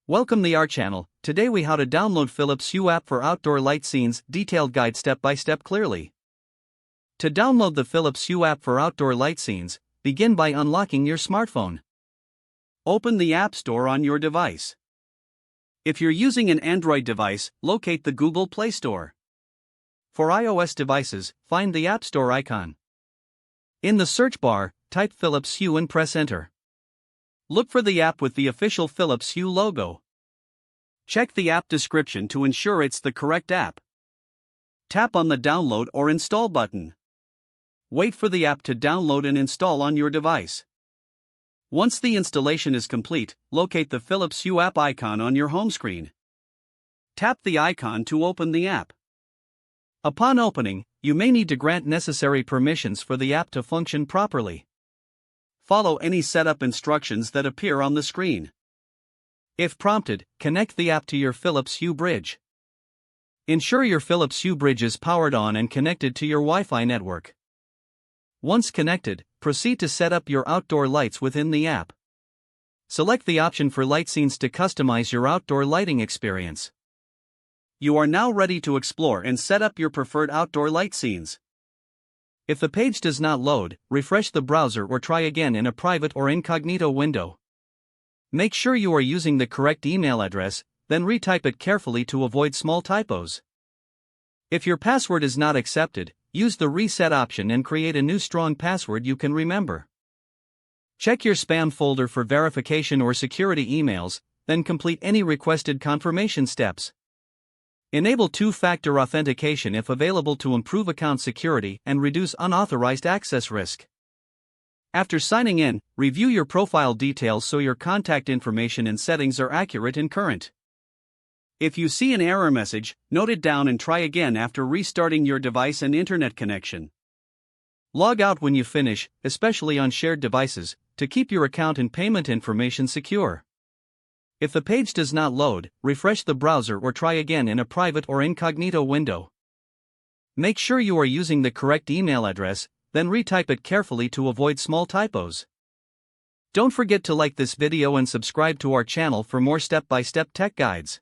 Welcome to our channel. Today we how to download Philips Hue app for outdoor light scenes, detailed guide step by step clearly. To download the Philips Hue app for outdoor light scenes, begin by unlocking your smartphone. Open the App Store on your device. If you're using an Android device, locate the Google Play Store. For iOS devices, find the App Store icon. In the search bar, type Philips Hue and press enter. Look for the app with the official Philips Hue logo. Check the app description to ensure it's the correct app. Tap on the download or install button. Wait for the app to download and install on your device. Once the installation is complete, locate the Philips Hue app icon on your home screen. Tap the icon to open the app. Upon opening, you may need to grant necessary permissions for the app to function properly. Follow any setup instructions that appear on the screen. If prompted, connect the app to your Philips Hue bridge. Ensure your Philips Hue bridge is powered on and connected to your Wi-Fi network. Once connected, proceed to set up your outdoor lights within the app. Select the option for light scenes to customize your outdoor lighting experience. You are now ready to explore and set up your preferred outdoor light scenes. If the page does not load, refresh the browser or try again in a private or incognito window. Make sure you are using the correct email address, then retype it carefully to avoid small typos. If your password is not accepted, use the reset option and create a new strong password you can remember. Check your spam folder for verification or security emails, then complete any requested confirmation steps. Enable two-factor authentication if available to improve account security and reduce unauthorized access risk. After signing in, review your profile details so your contact information and settings are accurate and current. If you see an error message, note it down and try again after restarting your device and internet connection. Log out when you finish, especially on shared devices, to keep your account and payment information secure. If the page does not load, refresh the browser or try again in a private or incognito window. Make sure you are using the correct email address, then retype it carefully to avoid small typos. Don't forget to like this video and subscribe to our channel for more step-by-step tech guides.